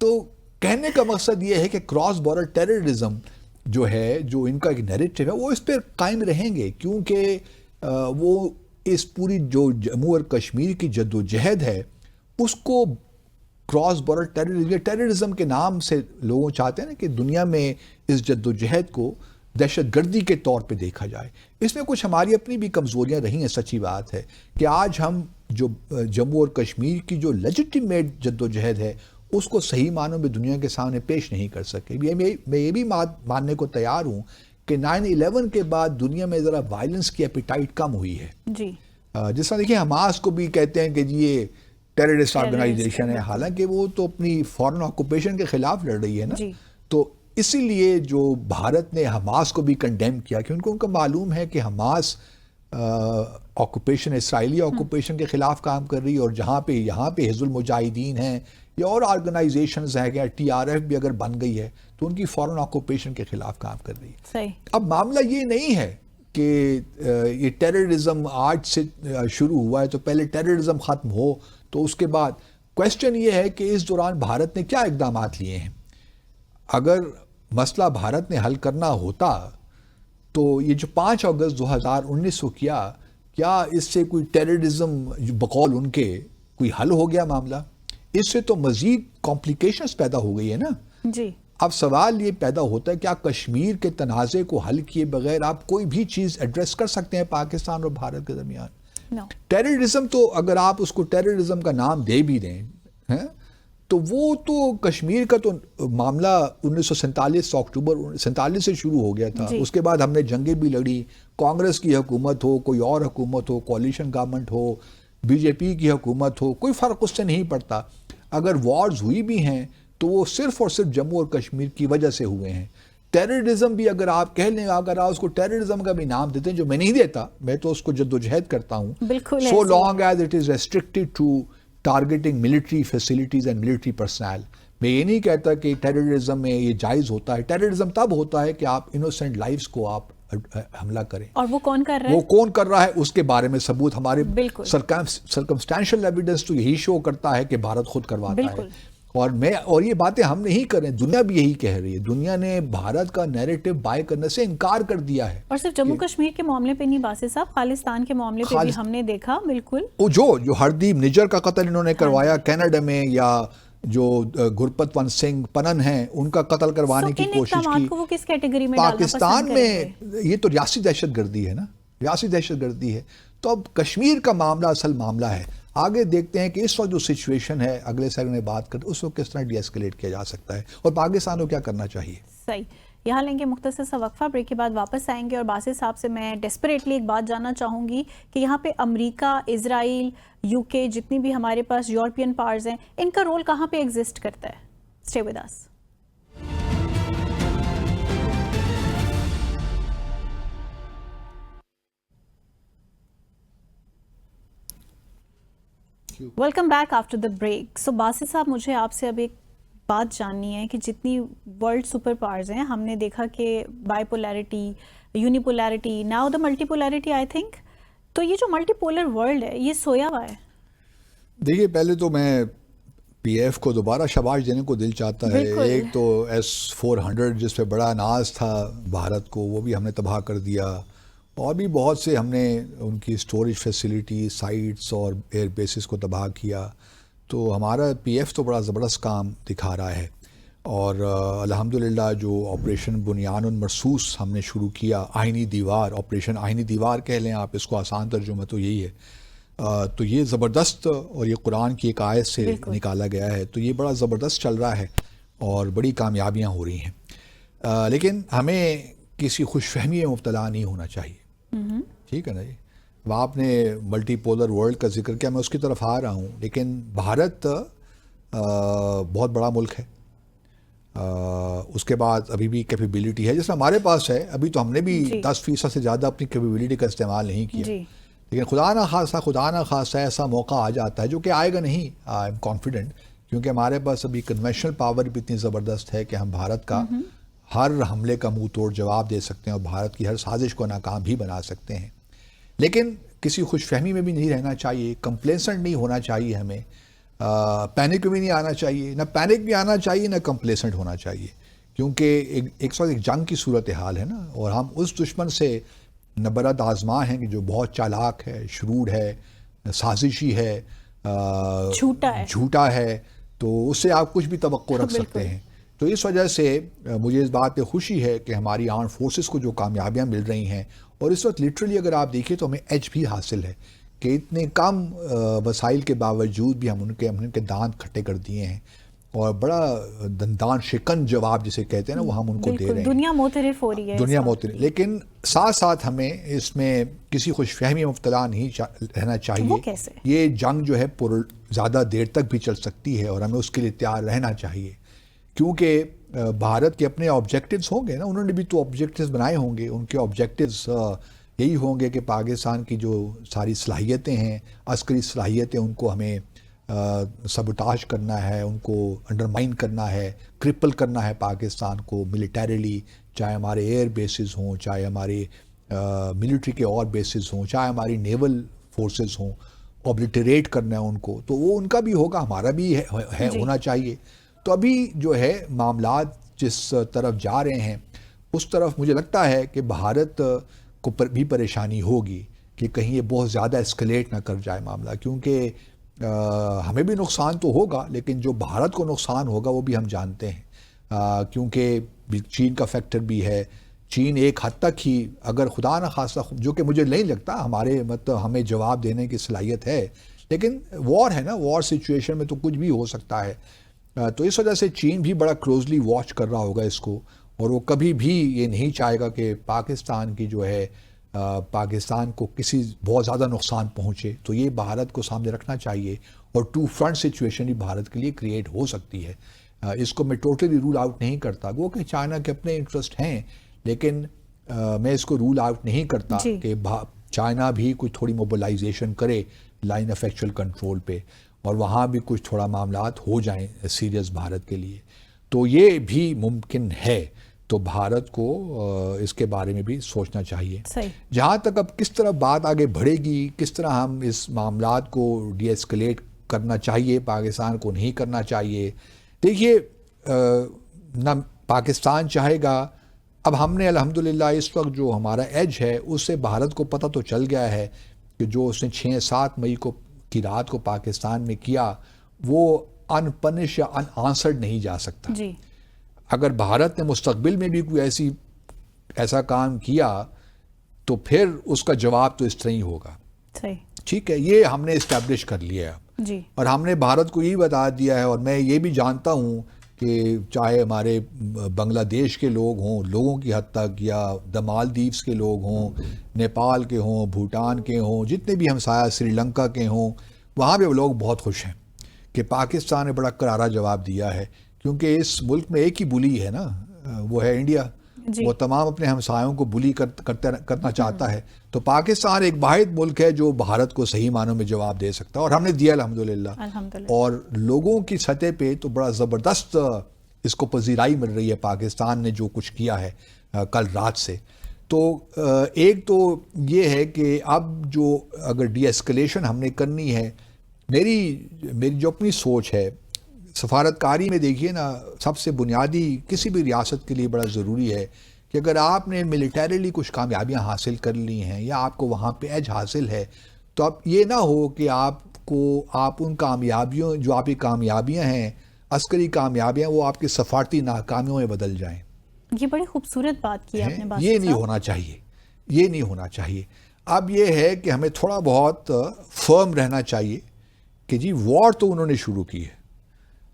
تو کہنے کا مقصد یہ ہے کہ کراس بارڈر ٹیررزم جو ہے, جو ان کا ایک نیریٹو ہے, وہ اس پہ قائم رہیں گے, کیونکہ وہ اس پوری جو جموں اور کشمیر کی جد و جہد ہے اس کو کراس بارڈر ٹیررزم کے نام سے لوگوں چاہتے ہیں نا کہ دنیا میں اس جد و جہد کو دہشت گردی کے طور پہ دیکھا جائے. اس میں کچھ ہماری اپنی بھی کمزوریاں رہی ہیں. سچی بات ہے کہ آج ہم جو جموں اور کشمیر کی جو لیجٹیمیٹ جد و جہد ہے اس کو صحیح معنوں میں دنیا کے سامنے پیش نہیں کر سکے. میں یہ بھی ماننے کو تیار ہوں کہ 9/11 کے بعد دنیا میں ذرا وائلنس کی ایپیٹائٹ کم ہوئی ہے. جی جس طرح دیکھیں حماس کو بھی کہتے ہیں کہ جی یہ ٹیررسٹ آرگنائزیشن ہے, حالانکہ وہ تو اپنی فورن آکوپیشن کے خلاف لڑ رہی ہے نا. تو اسی لیے جو بھارت نے حماس کو بھی کنڈیم کیا, کیونکہ ان کو معلوم ہے کہ حماس آکوپیشن, اسرائیلی آکوپیشن کے خلاف کام کر رہی ہے, اور یہاں پہ حزب المجاہدین ہیں یا اور آرگنائزیشنز ہیں, کہ TRF بھی اگر بن گئی ہے تو ان کی فورن آکوپیشن کے خلاف کام کر رہی ہے. اب معاملہ یہ نہیں ہے کہ یہ ٹیررزم آج سے شروع ہوا ہے تو پہلے ٹیررزم ختم ہو, تو اس کے بعد کویسچن یہ ہے کہ اس دوران بھارت نے کیا اقدامات لیے ہیں. اگر مسئلہ بھارت نے حل کرنا ہوتا تو یہ جو 5 اگست 2019 کو کیا اس سے کوئی ٹیررزم بقول ان کے کوئی حل ہو گیا معاملہ؟ اس سے تو مزید کمپلیکیشنز پیدا ہو گئی ہے نا. جی اب سوال یہ پیدا ہوتا ہے کیا کشمیر کے تنازع کو حل کیے بغیر آپ کوئی بھی چیز ایڈریس کر سکتے ہیں پاکستان اور بھارت کے درمیان؟ ٹیررزم تو اگر آپ اس کو ٹیررزم کا نام دے بھی دیں تو وہ تو کشمیر کا تو معاملہ 1947 اکتوبر 1947 سے شروع ہو گیا تھا. اس کے بعد ہم نے جنگیں بھی لڑی, کانگریس کی حکومت ہو, کوئی اور حکومت ہو, کولیشن گورنمنٹ ہو, BJP کی حکومت ہو, کوئی فرق اس سے نہیں پڑتا. اگر وارز ہوئی بھی ہیں تو وہ صرف اور صرف جموں اور کشمیر کی وجہ سے ہوئے ہیں. ٹیررزم بھی اگر آپ کہہ لیں, اگر آپ اس کو ٹیررزم کا بھی نام دیتے ہیں, جو میں نہیں دیتا, میں تو اس کو جد و جہد کرتا ہوں, so long as it is restricted to targeting military facilities and military personnel. میں یہ نہیں کہتا کہ ٹیررزم میں یہ جائز ہوتا ہے. ٹیررزم تب ہوتا ہے کہ آپ انوسنٹ لائفز کو آپ حملہ کریں, اور وہ کون کر رہا ہے اس کے بارے میں ثبوت ہمارے سرکمسٹینشل ایویڈنس تو یہی شو کرتا ہے کہ بھارت خود کرواتا ہے. اور یہ باتیں ہم نہیں کر رہے ہیں, دنیا بھی یہی کہہ رہی ہے. دنیا نے بھارت کا نیریٹو بائی کرنے سے انکار کر دیا ہے. اور صرف جموں کشمیر کے معاملے پہ نہیں باسط صاحب, خالصتان کے معاملے پہ بھی ہم نے دیکھا. بالکل وہ جو ہردیپ نجر کا قتل انہوں نے کروایا کینیڈا میں, یا جو گرپت ون سنگھ پنن ہیں ان کا قتل کروانے کی کوشش کی, وہ کس کیٹیگری میں ڈالنا پسند پاکستان میں کریں گے؟ یہ تو ریاستی دہشت گردی ہے نا, ریاستی دہشت گردی ہے. تو اب کشمیر کا معاملہ اصل معاملہ ہے. آگے دیکھتے ہیں کہ اس وقت جو سچویشن ہے, اگلے سیگمنٹ میں بات کرتے اس وقت کس طرح ڈی ایسکیلیٹ کیا جا سکتا ہے اور پاکستان کو کیا کرنا چاہیے. صحیح, یہاں لیں گے مختصر سا وقفہ, بریک کے بعد واپس آئیں گے. اور باسط صاحب سے میں ڈیسپریٹلی ایک بات جاننا چاہوں گی کہ یہاں پہ امریکہ, اسرائیل, یو کے, جتنی بھی ہمارے پاس یورپین پاورز ہیں, ان کا رول کہاں پہ ایگزسٹ کرتا ہے؟ Stay with us. Welcome back after the break. So Basit Sahib, مجھے آپ سے اب ایک بات جاننی ہے کہ جتنی ورلڈ سپر پاورز ہیں, ہم نے دیکھا کہ by polarity, uni polarity, now the multi polarity I think. تو یہ جو ملٹی پولر ورلڈ ہے, یہ سویا ہوا ہے. دیکھیے, پہلے تو میں پی ایف کو دوبارہ شاباش دینے کو دل چاہتا ہے. ایک تو S-400 جس پہ بڑا ناز تھا بھارت کو, وہ بھی ہم نے تباہ کر دیا. اور بھی بہت سے ہم نے ان کی اسٹوریج فیسیلیٹی, سائٹس اور ایئر بیسز کو تباہ کیا. تو ہمارا پی ایف تو بڑا زبردست کام دکھا رہا ہے. اور الحمدللہ جو آپریشن بنیان المرصوص ہم نے شروع کیا, آئینی دیوار, آپریشن آئینی دیوار کہہ لیں آپ اس کو, آسان ترجمہ تو یہی ہے. تو یہ زبردست, اور یہ قرآن کی ایک آیت سے نکالا گیا ہے. تو یہ بڑا زبردست چل رہا ہے اور بڑی کامیابیاں ہو رہی ہیں. لیکن ہمیں کسی خوش فہمی میں مبتلا نہیں ہونا چاہیے. ٹھیک ہے نا جی. اب آپ نے ملٹی پولر ورلڈ کا ذکر کیا, میں اس کی طرف آ رہا ہوں. لیکن بھارت بہت بڑا ملک ہے. اس کے بعد ابھی بھی کیپیبلٹی ہے جیسا ہمارے پاس ہے. ابھی تو ہم نے بھی 10% سے زیادہ اپنی کیپیبلٹی کا استعمال نہیں کیا. لیکن خدا نہ خاصہ ایسا موقع آ جاتا ہے, جو کہ آئے گا نہیں, آئی ایم کانفیڈنٹ, کیونکہ ہمارے پاس ابھی کنونشنل پاور بھی اتنی زبردست ہے کہ ہم بھارت کا ہر حملے کا منہ توڑ جواب دے سکتے ہیں اور بھارت کی ہر سازش کو ناکام بھی بنا سکتے ہیں. لیکن کسی خوش فہمی میں بھی نہیں رہنا چاہیے, کمپلیسنٹ نہیں ہونا چاہیے ہمیں, پینک بھی نہیں آنا چاہیے, نہ پینک بھی آنا چاہیے, نہ کمپلیسنٹ ہونا چاہیے. کیونکہ ایک جنگ کی صورتحال ہے نا, اور ہم اس دشمن سے نبرد آزما ہیں کہ جو بہت چالاک ہے, شرور ہے, سازشی ہے, جھوٹا ہے. تو اس سے آپ کچھ بھی توقع رکھ سکتے ہیں. تو اس وجہ سے مجھے اس بات پہ خوشی ہے کہ ہماری آرم فورسز کو جو کامیابیاں مل رہی ہیں, اور اس وقت لٹرلی اگر آپ دیکھیں تو ہمیں ایج بھی حاصل ہے کہ اتنے کم وسائل کے باوجود بھی ہم ان کے دانت کھٹے کر دیے ہیں, اور بڑا دندان شکن جواب جسے کہتے ہیں نا, وہ ہم ان کو دے رہے ہیں. دنیا معترف ہو رہی ہے, دنیا معترف. لیکن ساتھ ساتھ ہمیں اس میں کسی خوش فہمی میں مبتلا نہیں رہنا چاہیے. وہ کیسے؟ یہ جنگ جو ہے زیادہ دیر تک بھی چل سکتی ہے, اور ہمیں اس کے لیے تیار رہنا چاہیے. کیونکہ بھارت کے اپنے آبجیکٹیوز ہوں گے نا, انہوں نے بھی تو آبجیکٹیوز بنائے ہوں گے. ان کے آبجیکٹیوز یہی ہوں گے کہ پاکستان کی جو ساری صلاحیتیں ہیں, عسکری صلاحیتیں, ان کو ہمیں سبوٹاج کرنا ہے, ان کو انڈرمائن کرنا ہے, کرپل کرنا ہے پاکستان کو ملیٹریلی, چاہے ہمارے ایئر بیسز ہوں, چاہے ہمارے ملٹری کے اور بیسز ہوں, چاہے ہماری نیول فورسز ہوں, اوبلیٹریٹ کرنا ہے ان کو. تو وہ ان کا بھی ہوگا, ہمارا بھی ہے ہونا چاہیے. تو ابھی جو ہے معاملات جس طرف جا رہے ہیں, اس طرف مجھے لگتا ہے کہ بھارت کو بھی پریشانی ہوگی کہ کہیں یہ بہت زیادہ اسکلیٹ نہ کر جائے معاملہ. کیونکہ ہمیں بھی نقصان تو ہوگا, لیکن جو بھارت کو نقصان ہوگا وہ بھی ہم جانتے ہیں. کیونکہ چین کا فیکٹر بھی ہے. چین ایک حد تک ہی, اگر خدا نہ خاصہ, جو کہ مجھے نہیں لگتا ہمارے مطلب ہمیں جواب دینے کی صلاحیت ہے, لیکن وار ہے نا, وار سچویشن میں تو کچھ بھی ہو سکتا ہے. تو اس وجہ سے چین بھی بڑا کلوزلی واچ کر رہا ہوگا اس کو, اور وہ کبھی بھی یہ نہیں چاہے گا کہ پاکستان کی جو ہے پاکستان کو کسی بہت زیادہ نقصان پہنچے. تو یہ بھارت کو سامنے رکھنا چاہیے, اور ٹو فرنٹ سچویشن بھی بھارت کے لیے کریٹ ہو سکتی ہے. اس کو میں ٹوٹلی رول آؤٹ نہیں کرتا, وہ کہ چائنا کے اپنے انٹرسٹ ہیں, لیکن میں اس کو رول آؤٹ نہیں کرتا کہ چائنا بھی کچھ تھوڑی موبلائزیشن کرے لائن آف ایکچوئل کنٹرول پہ, اور وہاں بھی کچھ تھوڑا معاملات ہو جائیں سیریس بھارت کے لیے. تو یہ بھی ممکن ہے. تو بھارت کو اس کے بارے میں بھی سوچنا چاہیے. جہاں تک اب کس طرح بات آگے بڑھے گی, کس طرح ہم اس معاملات کو ڈی ایسکلیٹ کرنا چاہیے, پاکستان کو نہیں کرنا چاہیے, دیکھیے نہ پاکستان چاہے گا. اب ہم نے الحمدللہ اس وقت جو ہمارا ایج ہے اس سے بھارت کو پتہ تو چل گیا ہے کہ جو اس نے 6-7 مئی کی رات کو پاکستان میں کیا وہ ان پنش یا ان آنسرڈ نہیں جا سکتا. جی. اگر بھارت نے مستقبل میں بھی کوئی ایسا کام کیا تو پھر اس کا جواب تو اس طرح ہی ہوگا. صحیح. ٹھیک ہے, یہ ہم نے اسٹیبلش کر لیا ہے. جی. اور ہم نے بھارت کو یہ بتا دیا ہے, اور میں یہ بھی جانتا ہوں کہ چاہے ہمارے بنگلہ دیش کے لوگ ہوں, لوگوں کی حد تک, یا دا مالدیوز کے لوگ ہوں, نیپال کے ہوں, بھوٹان کے ہوں, جتنے بھی ہمسایہ سری لنکا کے ہوں, وہاں پہ وہ لوگ بہت خوش ہیں کہ پاکستان نے بڑا کرارا جواب دیا ہے. کیونکہ اس ملک میں ایک ہی بلی ہے نا, وہ ہے انڈیا. جی. وہ تمام اپنے ہمسایوں کو بلی کرنا چاہتا ہے. تو پاکستان ایک واحد ملک ہے جو بھارت کو صحیح معنوں میں جواب دے سکتا ہے, اور ہم نے دیا الحمدللہ. اور لوگوں کی سطح پہ تو بڑا زبردست اس کو پذیرائی مل رہی ہے پاکستان نے جو کچھ کیا ہے کل رات سے. تو ایک تو یہ ہے کہ اب جو اگر ڈی ایسکلیشن ہم نے کرنی ہے, میری جو اپنی سوچ ہے, سفارتکاری میں دیکھیے نا, سب سے بنیادی کسی بھی ریاست کے لیے بڑا ضروری ہے کہ اگر آپ نے ملیٹریلی کچھ کامیابیاں حاصل کر لی ہیں یا آپ کو وہاں پہ ایج حاصل ہے, تو اب یہ نہ ہو کہ آپ ان کامیابیوں, جو آپ کی کامیابیاں ہیں, عسکری کامیابیاں, وہ آپ کی سفارتی ناکامیوں میں بدل جائیں. یہ بڑی خوبصورت بات کی آپ نے. بات یہ نہیں ہونا چاہیے, یہ نہیں ہونا چاہیے. اب یہ ہے کہ ہمیں تھوڑا بہت فرم رہنا چاہیے کہ جی وار تو انہوں نے شروع کی ہے,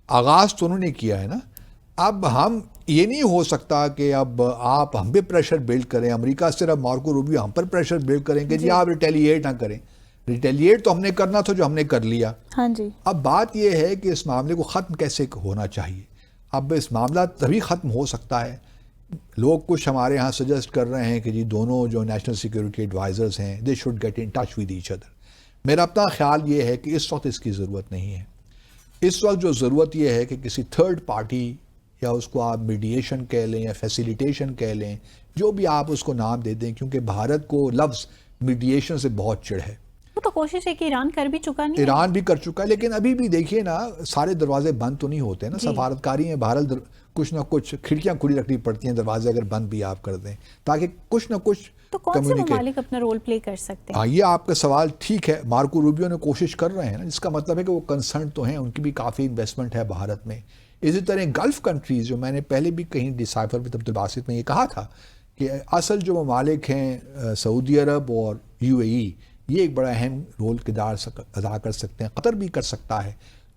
آغاز تو انہوں نے کیا ہے نا. اب ہم یہ نہیں ہو سکتا کہ اب آپ ہم پہ پریشر بلڈ کریں, امریکہ صرف مارکو روبیو ہم پر پریشر بلڈ کریں کہ جی آپ ریٹیلیٹ نہ کریں. ریٹیلیٹ تو ہم نے کرنا تھا جو ہم نے کر لیا. ہاں جی. اب بات یہ ہے کہ اس معاملے کو ختم کیسے ہونا چاہیے. اب اس معاملہ تبھی ختم ہو سکتا ہے, لوگ کچھ ہمارے ہاں سجیسٹ کر رہے ہیں کہ جی دونوں جو نیشنل سیکورٹی ایڈوائزرز ہیں they should get in touch with each other. میرا اپنا خیال یہ ہے کہ اس وقت اس کی ضرورت نہیں ہے. اس وقت جو ضرورت یہ ہے کہ کسی تھرڈ پارٹی, یا اس کو آپ میڈیشن کہہ لیں یا فیسیلیٹیشن کہہ لیں, جو بھی آپ اس کو نام دے دیں, کیونکہ بھارت کو لفظ میڈیشن سے بہت چڑ ہے. وہ تو کوشش ہے کہ ایران کر بھی چکا نہیں, ایران بھی کر چکا ہے, لیکن ابھی بھی دیکھیے نا سارے دروازے بند تو نہیں ہوتے نا. سفارتکاری میں بہرحال کچھ نہ کچھ کھڑکیاں کھلی رکھنی پڑتی ہیں, دروازے اگر بند بھی آپ کر دیں تاکہ کچھ نہ کچھ. تو کون سے ممالک اپنا رول پلے کر سکتے ہیں؟ ہاں, یہ آپ کا سوال ٹھیک ہے. مارکو روبیو نے کوشش کر رہے ہیں نا, جس کا مطلب ہے کہ وہ کنسرن تو ہیں, ان کی بھی کافی انویسٹمنٹ ہے بھارت میں. اسی طرح گلف کنٹریز, جو میں نے پہلے بھی کہیں ڈسائفر ود عبد الباسط میں یہ کہا تھا کہ اصل جو ممالک ہیں سعودی عرب اور یو اے ای, یہ ایک بڑا اہم رول کردار ادا کر سکتے ہیں. قطر بھی کر سکتا ہے.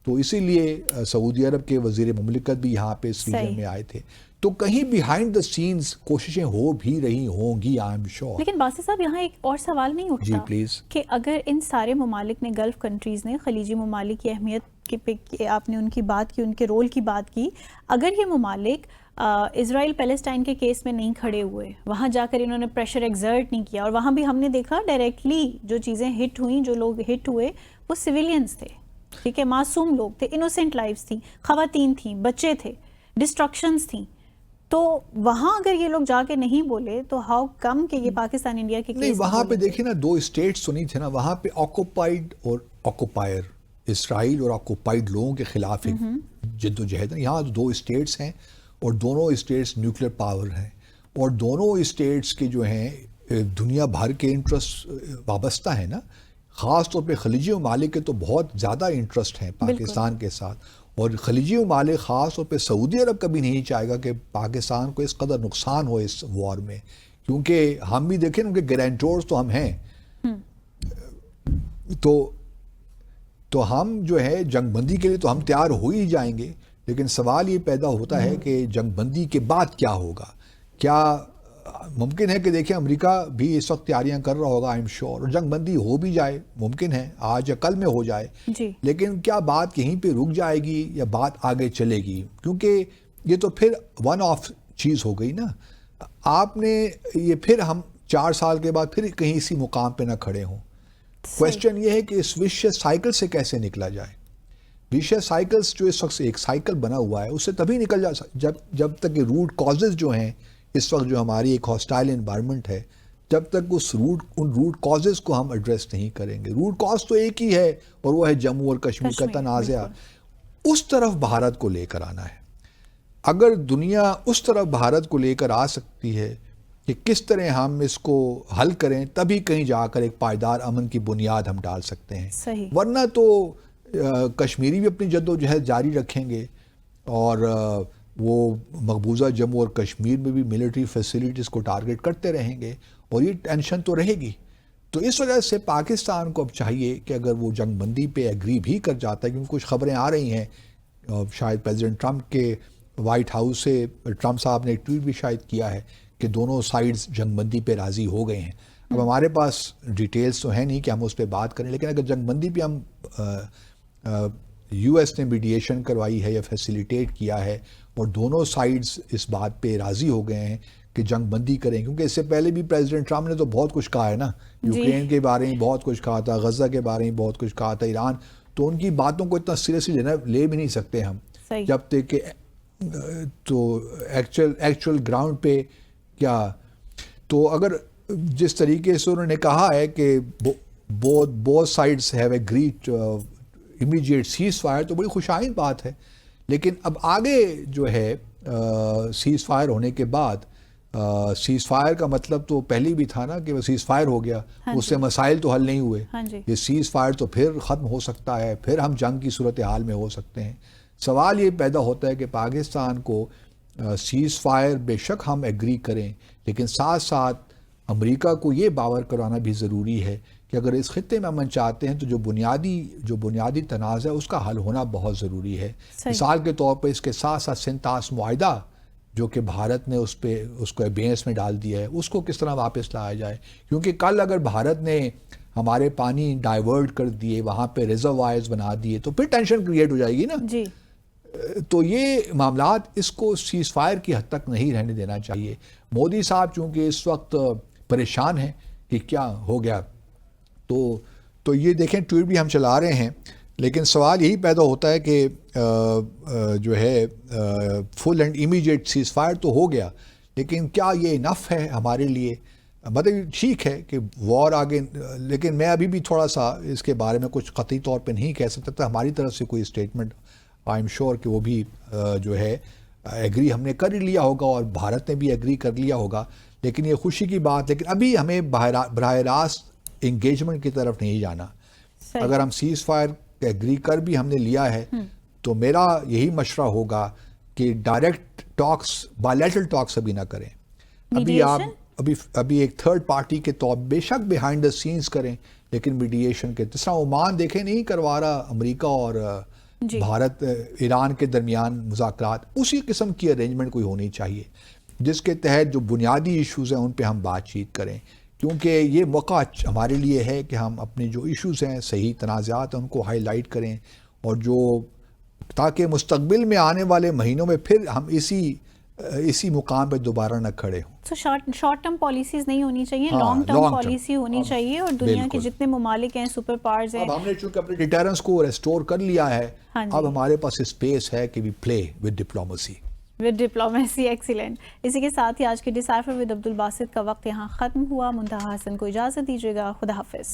تو اسی لیے سعودی عرب کے وزیر مملکت بھی یہاں پہ اس ریجن میں آئے تھے. تو کہیں بیہائنڈ دا سینز کوششیں ہو بھی رہی ہوں گی, آئی ایم شیور. لیکن باسط صاحب یہاں ایک اور سوال نہیں اٹھتا جی پلیز, کہ اگر ان سارے ممالک نے, گلف کنٹریز نے, خلیجی ممالک کی اہمیت پہ آپ نے ان کی بات کی, ان کے رول کی بات کی, اگر یہ ممالک اسرائیل پیلسٹائن کے کیس میں نہیں کھڑے ہوئے, وہاں جا کر انہوں نے پریشر ایگزرٹ نہیں کیا, اور وہاں بھی ہم نے دیکھا ڈائریکٹلی جو چیزیں ہٹ ہوئیں, جو لوگ ہٹ ہوئے وہ سویلینز تھے, ٹھیک ہے, معصوم لوگ تھے, انوسینٹ لائفز تھیں, خواتین تھیں, بچے تھے, ڈسٹرکشنز تھیں. تو وہاں اگر یہ لوگ جا کے نہیں بولے تو ہاؤ کم کہ یہ پاکستان انڈیا کے نہیں, وہاں پہ دیکھیں نا 2 اسٹیٹس تو نہیں تھے نا, وہاں پہ آکوپائڈ اور آکوپائر, اسرائیل اور آکوپائڈ لوگوں کے خلاف ایک جد و جہد ہے. یہاں 2 اسٹیٹس ہیں, اور دونوں اسٹیٹس نیوکلیر پاور ہیں, اور دونوں اسٹیٹس کے جو ہیں دنیا بھر کے انٹرسٹ وابستہ ہیں نا. خاص طور پہ خلیجی ممالک کے تو بہت زیادہ انٹرسٹ ہیں پاکستان کے ساتھ, اور خلیجی ممالک خاص طور پہ سعودی عرب کبھی نہیں چاہے گا کہ پاکستان کو اس قدر نقصان ہو اس وار میں, کیونکہ ہم بھی دیکھیں ان کے گارنٹورز تو ہم ہیں. تو ہم جو ہے جنگ بندی کے لیے تو ہم تیار ہو ہی جائیں گے, لیکن سوال یہ پیدا ہوتا ہے کہ جنگ بندی کے بعد کیا ہوگا. کیا ممکن ہے کہ دیکھیں امریکہ بھی اس وقت تیاریاں کر رہا ہوگا, آئی ایم شیور, اور جنگ بندی ہو بھی جائے, ممکن ہے آج یا کل میں ہو جائے. لیکن کیا بات یہیں پہ رک جائے گی یا بات آگے چلے گی؟ کیونکہ یہ تو پھر ون آف چیز ہو گئی نا. آپ نے یہ پھر ہم 4 سال کے بعد پھر کہیں اسی مقام پہ نہ کھڑے ہوں. کویسچن یہ ہے کہ اس وشیس سائیکل سے کیسے نکلا جائے. وشیس سائیکلز جو اس وقت ایک سائیکل بنا ہوا ہے, اس سے تبھی نکل جب تک کہ روٹ کازز جو ہیں اس وقت جو ہماری ایک ہاسٹائل انوائرمنٹ ہے, جب تک ان روٹ کازز کو ہم ایڈریس نہیں کریں گے. روٹ کاز تو ایک ہی ہے, اور وہ ہے جموں اور کشمیر کا تنازع. اس طرف بھارت کو لے کر آنا ہے. اگر دنیا اس طرف بھارت کو لے کر آ سکتی ہے کہ کس طرح ہم اس کو حل کریں, تبھی کہیں جا کر ایک پائیدار امن کی بنیاد ہم ڈال سکتے ہیں. صحیح. ورنہ تو کشمیری بھی اپنی جد و جہد جاری رکھیں گے, اور وہ مقبوضہ جموں اور کشمیر میں بھی ملٹری فیسلٹیز کو ٹارگٹ کرتے رہیں گے, اور یہ ٹینشن تو رہے گی. تو اس وجہ سے پاکستان کو اب چاہیے کہ اگر وہ جنگ بندی پہ ایگری بھی کر جاتا ہے, کیونکہ کچھ خبریں آ رہی ہیں, شاید پریزیڈنٹ ٹرمپ کے وائٹ ہاؤس سے ٹرمپ صاحب نے ایک ٹویٹ بھی شاید کیا ہے کہ دونوں سائڈز جنگ بندی پہ راضی ہو گئے ہیں. اب ہمارے پاس ڈیٹیلز تو ہیں نہیں کہ ہم اس پہ بات کریں, لیکن اگر جنگ بندی پہ ہم یو ایس نے میڈیشن کروائی ہے یا فیسیلیٹیٹ کیا ہے, اور دونوں سائڈز اس بات پہ راضی ہو گئے ہیں کہ جنگ بندی کریں, کیونکہ اس سے پہلے بھی پریزیڈنٹ ٹرمپ نے تو بہت کچھ کہا ہے نا, یوکرین کے بارے میں بہت کچھ کہا تھا, غزہ کے بارے میں بہت کچھ کہا تھا, ایران, تو ان کی باتوں کو اتنا سیریسلی لے بھی نہیں سکتے ہم جب تک کہ تو ایکچوئل گراؤنڈ پہ کیا. تو اگر جس طریقے سے انہوں نے کہا ہے کہ both sides have agreed immediate ceasefire, تو بڑی خوش آئند بات ہے. لیکن اب آگے جو ہے سیز فائر ہونے کے بعد, سیز فائر کا مطلب تو پہلے بھی تھا نا کہ وہ سیز فائر ہو گیا, اس سے مسائل تو حل نہیں ہوئے. یہ سیز فائر تو پھر ختم ہو سکتا ہے, پھر ہم جنگ کی صورتحال میں ہو سکتے ہیں. سوال یہ پیدا ہوتا ہے کہ پاکستان کو سیز فائر بے شک ہم ایگری کریں, لیکن ساتھ ساتھ امریکہ کو یہ باور کرانا بھی ضروری ہے کہ اگر اس خطے میں امن چاہتے ہیں تو جو بنیادی تنازع ہے اس کا حل ہونا بہت ضروری ہے. مثال کے طور پر اس کے ساتھ ساتھ سنتاس معاہدہ جو کہ بھارت نے اس کو ابینس میں ڈال دیا ہے, اس کو کس طرح واپس لایا جائے, کیونکہ کل اگر بھارت نے ہمارے پانی ڈائیورٹ کر دیے, وہاں پہ ریزروائرز بنا دیے, تو پھر ٹینشن کریٹ ہو جائے گی نا. جی. تو یہ معاملات اس کو سیز فائر کی حد تک نہیں رہنے دینا چاہیے. مودی صاحب چونکہ اس وقت پریشان ہیں کہ کیا ہو گیا, تو یہ دیکھیں ٹویٹ بھی ہم چلا رہے ہیں, لیکن سوال یہی پیدا ہوتا ہے کہ جو ہے فل اینڈ امیڈیٹ سیز فائر تو ہو گیا, لیکن کیا یہ انف ہے ہمارے لیے؟ مطلب ٹھیک ہے کہ وار آگے, لیکن میں ابھی بھی تھوڑا سا اس کے بارے میں کچھ قطعی طور پہ نہیں کہہ سکتا. ہماری طرف سے کوئی اسٹیٹمنٹ آئی ایم شیور کہ وہ بھی جو ہے ایگری ہم نے کر ہی لیا ہوگا, اور بھارت نے بھی ایگری کر لیا ہوگا. لیکن یہ خوشی کی بات, لیکن ابھی ہمیں براہ راست انگیجمنٹ کی طرف نہیں جانا. اگر ہم سیز فائر ایگری کر بھی ہم نے لیا ہے, تو میرا یہی مشورہ ہوگا کہ ڈائریکٹ ٹاکس, بائیلیٹرل ٹاکس ابھی نہ کریں. ابھی ایک تھرڈ پارٹی کے طور بے شک بیہائنڈ دا سینز کریں, لیکن میڈیشن کے جس طرح عمان دیکھیں نہیں کروا رہا امریکہ اور بھارت ایران کے درمیان مذاکرات, اسی قسم کی ارینجمنٹ کوئی ہونی چاہیے جس کے تحت جو بنیادی ایشوز ہیں ان پہ ہم بات چیت کریں, کیونکہ یہ موقع ہمارے لیے ہے کہ ہم اپنے جو ایشوز ہیں, صحیح تنازعات ہیں, ان کو ہائی لائٹ کریں, اور جو تاکہ مستقبل میں آنے والے مہینوں میں پھر ہم اسی مقام پہ دوبارہ نہ کھڑے ہوں. تو شارٹ ٹرم پالیسیز نہیں ہونی چاہیے, لانگ ٹرم پالیسی ہونی چاہیے, اور دنیا کے جتنے ممالک ہیں, سپر پاورز ہیں, اب ہم نے چونکہ اپنے ڈیٹرنس کو ریسٹور کر لیا ہے, اب ہمارے پاس اسپیس ہے کہ وی پلے ود ڈپلومیسی. ایکسیلنٹ. اسی کے ساتھ ہی آج کے ڈیسائفر ود عبد الباسط کا وقت یہاں ختم ہوا. منتہا حسن کو اجازت دیجیے گا. خدا حافظ.